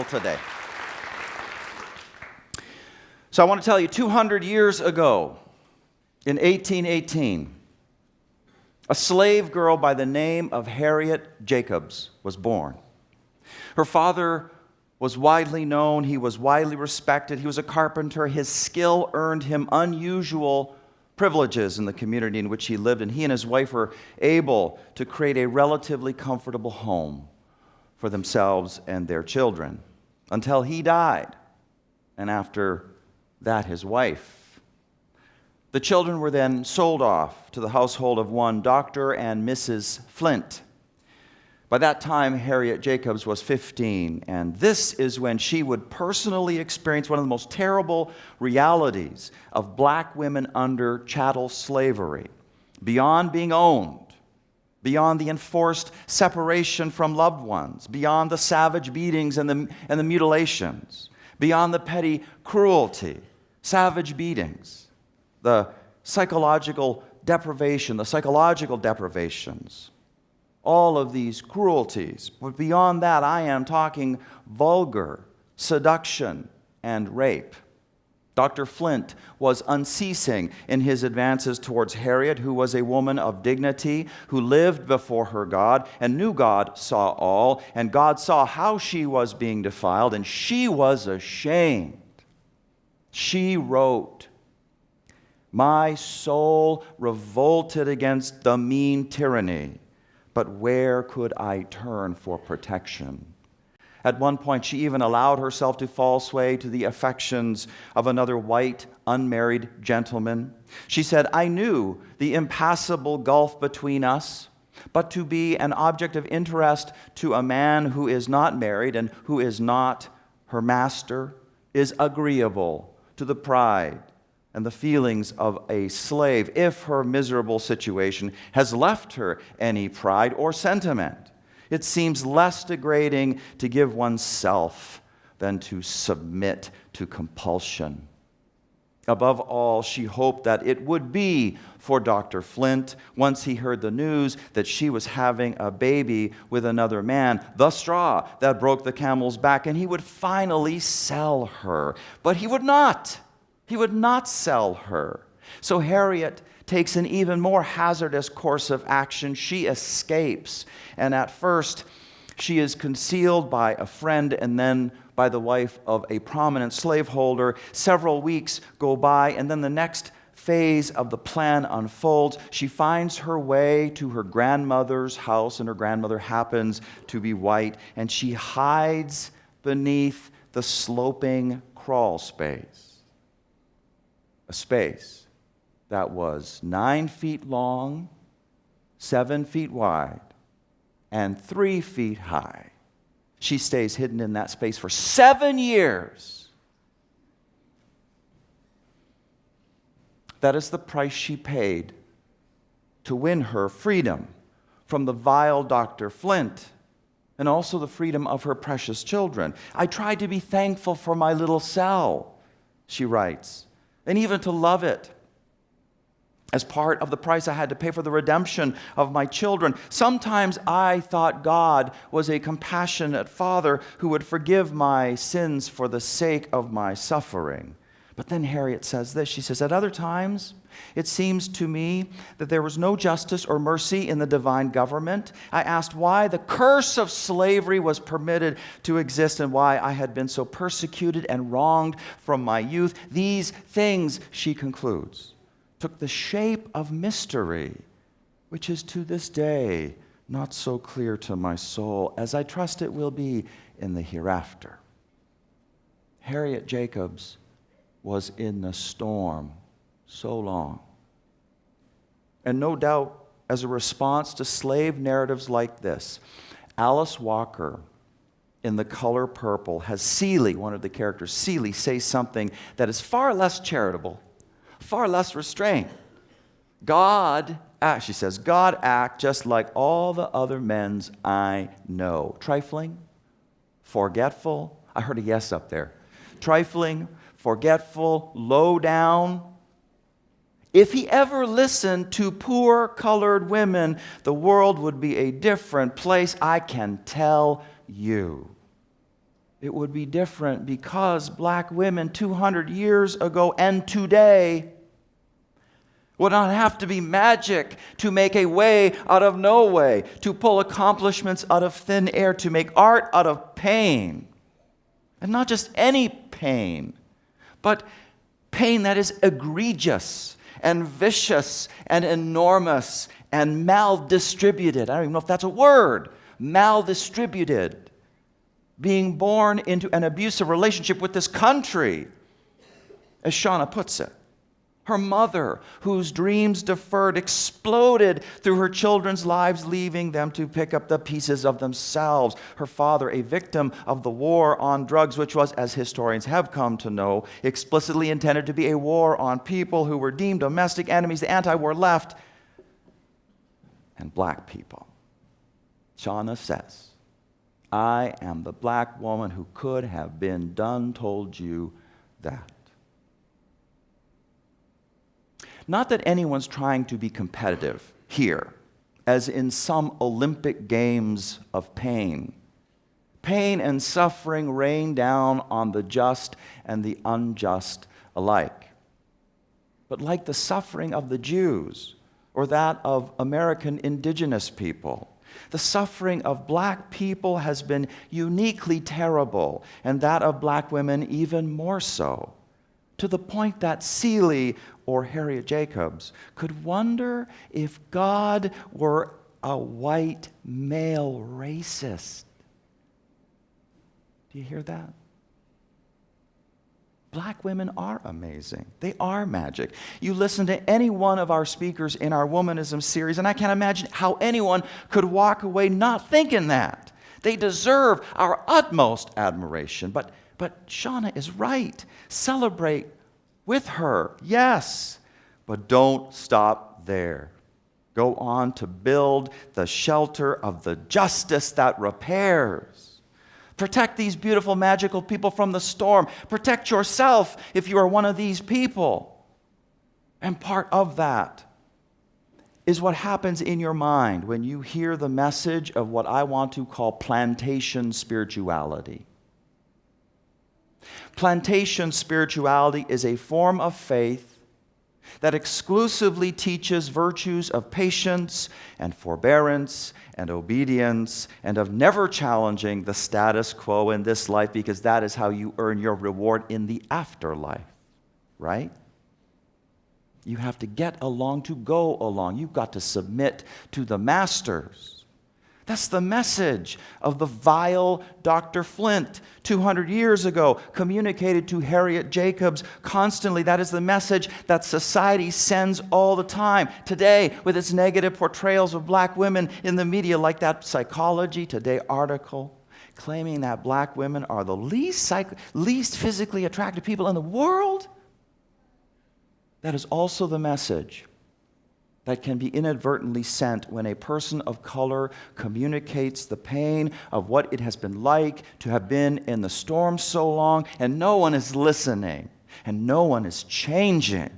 Today. So I want to tell you, 200 years ago, in 1818, a slave girl by the name of Harriet Jacobs was born. Her father was widely known. He was widely respected. He was a carpenter. His skill earned him unusual privileges in the community in which he lived, and he and his wife were able to create a relatively comfortable home for themselves and their children until he died, and after that his wife. The children were then sold off to the household of one Dr. and Mrs. Flint. By that time, Harriet Jacobs was 15, and this is when she would personally experience one of the most terrible realities of black women under chattel slavery. Beyond being owned, beyond the enforced separation from loved ones, beyond the savage beatings and the mutilations, beyond the petty cruelty, savage beatings, the psychological deprivations, all of these cruelties. But beyond that, I am talking vulgar seduction and rape. Dr. Flint was unceasing in his advances towards Harriet, who was a woman of dignity, who lived before her God and knew God saw all, and God saw how she was being defiled, and she was ashamed. She wrote, "My soul revolted against the mean tyranny, but where could I turn for protection?" At one point, she even allowed herself to fall sway to the affections of another white, unmarried gentleman. She said, "I knew the impassable gulf between us, but to be an object of interest to a man who is not married and who is not her master is agreeable to the pride and the feelings of a slave, if her miserable situation has left her any pride or sentiment. It seems less degrading to give oneself than to submit to compulsion." Above all, she hoped that it would be for Dr. Flint, once he heard the news that she was having a baby with another man, the straw that broke the camel's back, and he would finally sell her. But he would not. He would not sell her. So Harriet takes an even more hazardous course of action. She escapes. And at first, she is concealed by a friend and then by the wife of a prominent slaveholder. Several weeks go by, and then the next phase of the plan unfolds. She finds her way to her grandmother's house, and her grandmother happens to be white, and she hides beneath the sloping crawl space. A space that was 9 feet long, 7 feet wide, and 3 feet high. She stays hidden in that space for 7 years. That is the price she paid to win her freedom from the vile Dr. Flint, and also the freedom of her precious children. "I tried to be thankful for my little cell," she writes, "and even to love it as part of the price I had to pay for the redemption of my children. Sometimes I thought God was a compassionate Father who would forgive my sins for the sake of my suffering." But then Harriet says this. She says, "At other times, it seems to me that there was no justice or mercy in the divine government. I asked why the curse of slavery was permitted to exist and why I had been so persecuted and wronged from my youth. These things," she concludes, "took the shape of mystery, which is to this day not so clear to my soul as I trust it will be in the hereafter." Harriet Jacobs was in the storm so long. And no doubt, as a response to slave narratives like this, Alice Walker in The Color Purple has Celie, one of the characters, Celie, say something that is far less charitable, far less restrained. She says, "God act just like all the other men's I know. Trifling, forgetful." I heard a yes up there. "Trifling, forgetful, low down. If he ever listened to poor colored women, the world would be a different place, I can tell you." it would be different because black women 200 years ago and today would not have to be magic to make a way out of no way, to pull accomplishments out of thin air, to make art out of pain. And not just any pain, but pain that is egregious and vicious and enormous and maldistributed. I don't even know if that's a word. Maldistributed. Being born into an abusive relationship with this country, as Shauna puts it. Her mother, whose dreams deferred, exploded through her children's lives, leaving them to pick up the pieces of themselves. Her father, a victim of the war on drugs, which was, as historians have come to know, explicitly intended to be a war on people who were deemed domestic enemies, the anti-war left, and black people. Shauna says, I am the black woman who could have been done told you that. Not that anyone's trying to be competitive here, as in some Olympic games of pain. Pain and suffering rain down on the just and the unjust alike. But like the suffering of the Jews or that of American indigenous people, the suffering of black people has been uniquely terrible, and that of black women even more so, to the point that Seeley or Harriet Jacobs could wonder if God were a white male racist. Do you hear that? Black women are amazing. They are magic. You listen to any one of our speakers in our Womanism series, and I can't imagine how anyone could walk away not thinking that. They deserve our utmost admiration. But Shauna is right. Celebrate with her, yes, but don't stop there. Go on to build the shelter of the justice that repairs. Protect these beautiful, magical people from the storm. Protect yourself if you are one of these people. And part of that is what happens in your mind when you hear the message of what I want to call plantation spirituality. Plantation spirituality is a form of faith that exclusively teaches virtues of patience and forbearance and obedience and of never challenging the status quo in this life, because that is how you earn your reward in the afterlife, right? You have to get along to go along. You've got to submit to the masters. That's the message of the vile Dr. Flint 200 years ago, communicated to Harriet Jacobs constantly. That is the message that society sends all the time. Today, with its negative portrayals of black women in the media, like that Psychology Today article, claiming that black women are the least physically attractive people in the world. That is also the message that can be inadvertently sent when a person of color communicates the pain of what it has been like to have been in the storm so long, and no one is listening, and no one is changing.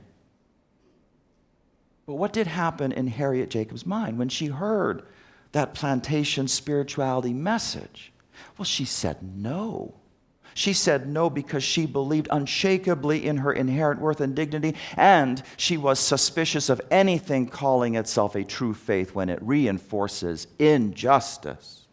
But what did happen in Harriet Jacobs' mind when she heard that plantation spirituality message? Well, she said no. She said no because she believed unshakably in her inherent worth and dignity, and she was suspicious of anything calling itself a true faith when it reinforces injustice.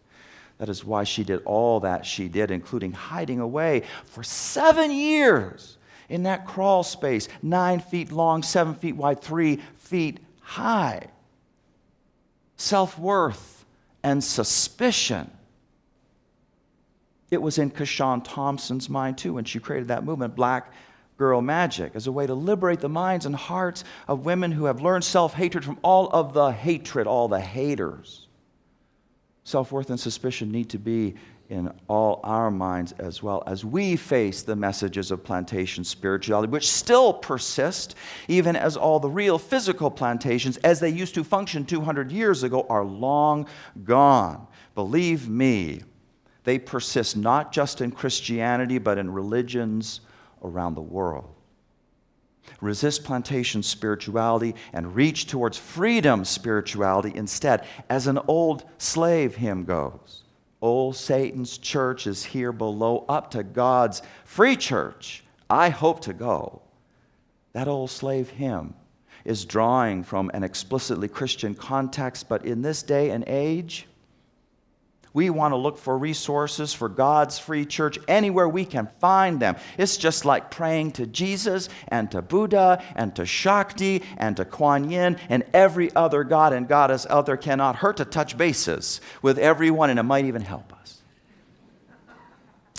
That is why she did all that she did, including hiding away for 7 years in that crawl space, 9 feet long, 7 feet wide, 3 feet high. Self-worth and suspicion. It was in Kashawn Thompson's mind, too, when she created that movement, Black Girl Magic, as a way to liberate the minds and hearts of women who have learned self-hatred from all of the hatred, all the haters. Self-worth and suspicion need to be in all our minds as well as we face the messages of plantation spirituality, which still persist, even as all the real physical plantations, as they used to function 200 years ago, are long gone. Believe me, they persist not just in Christianity, but in religions around the world. Resist plantation spirituality and reach towards freedom spirituality instead. As an old slave hymn goes, Old Satan's church is here below, up to God's free church. I hope to go. That old slave hymn is drawing from an explicitly Christian context, but in this day and age, we want to look for resources for God's free church anywhere we can find them. It's just like praying to Jesus and to Buddha and to Shakti and to Kuan Yin and every other god and goddess out there. Cannot hurt to touch bases with everyone, and it might even help us.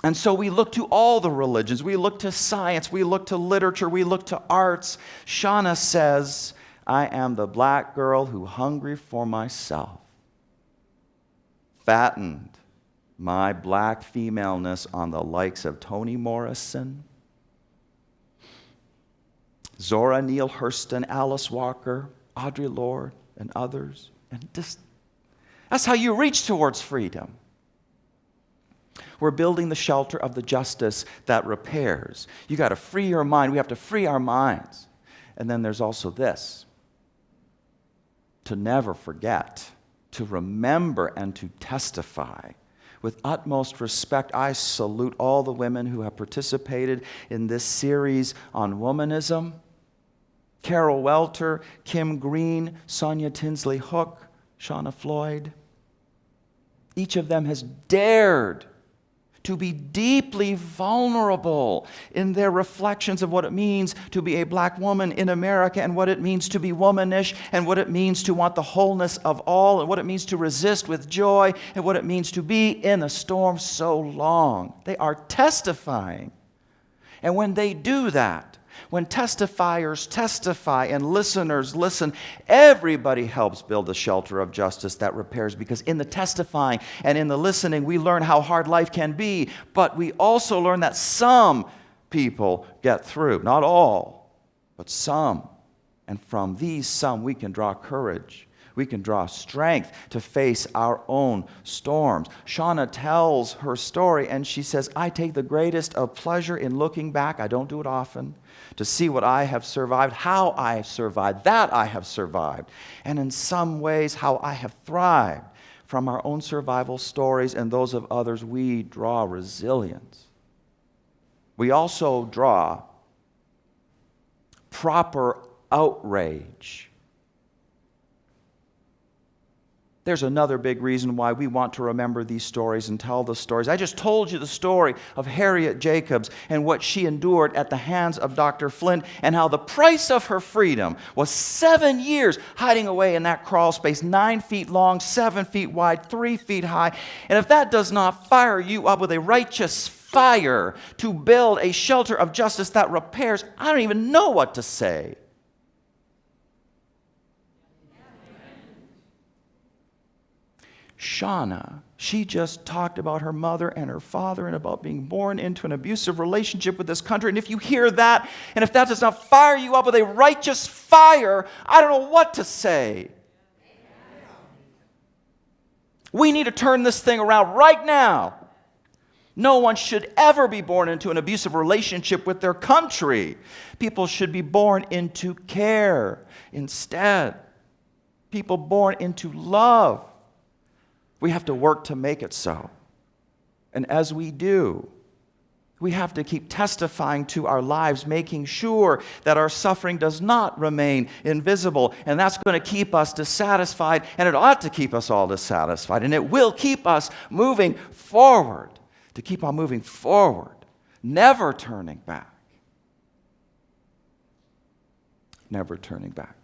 And so we look to all the religions. We look to science. We look to literature. We look to arts. Shauna says, I am the black girl who hungry for myself. Fattened my black femaleness on the likes of Toni Morrison, Zora Neale Hurston, Alice Walker, Audre Lorde, and others. And that's how you reach towards freedom. We're building the shelter of the justice that repairs. You got to free your mind. We have to free our minds. And then there's also this, to never forget, to remember and to testify. With utmost respect, I salute all the women who have participated in this series on womanism. Carol Welter, Kim Green, Sonia Tinsley Hook, Shauna Floyd. Each of them has dared to be deeply vulnerable in their reflections of what it means to be a black woman in America, and what it means to be womanish, and what it means to want the wholeness of all, and what it means to resist with joy, and what it means to be in a storm so long. They are testifying. And when they do that, when testifiers testify and listeners listen, everybody helps build the shelter of justice that repairs, because in the testifying and in the listening, we learn how hard life can be, but we also learn that some people get through. Not all, but some. And from these some, we can draw courage. We can draw strength to face our own storms. Shauna tells her story, and she says, I take the greatest of pleasure in looking back. I don't do it often. To see what I have survived, how I have survived, that I have survived, and in some ways how I have thrived. From our own survival stories and those of others, we draw resilience. We also draw proper outrage. There's another big reason why we want to remember these stories and tell the stories. I just told you the story of Harriet Jacobs and what she endured at the hands of Dr. Flint, and how the price of her freedom was 7 years hiding away in that crawl space, 9 feet long, 7 feet wide, 3 feet high. And if that does not fire you up with a righteous fire to build a shelter of justice that repairs, I don't even know what to say. Shauna, she just talked about her mother and her father and about being born into an abusive relationship with this country. And if you hear that, and if that does not fire you up with a righteous fire, I don't know what to say. We need to turn this thing around right now. No one should ever be born into an abusive relationship with their country. People should be born into care instead. People born into love. We have to work to make it so. And as we do, we have to keep testifying to our lives, making sure that our suffering does not remain invisible. And that's going to keep us dissatisfied, and it ought to keep us all dissatisfied. And it will keep us moving forward, to keep on moving forward, never turning back. Never turning back.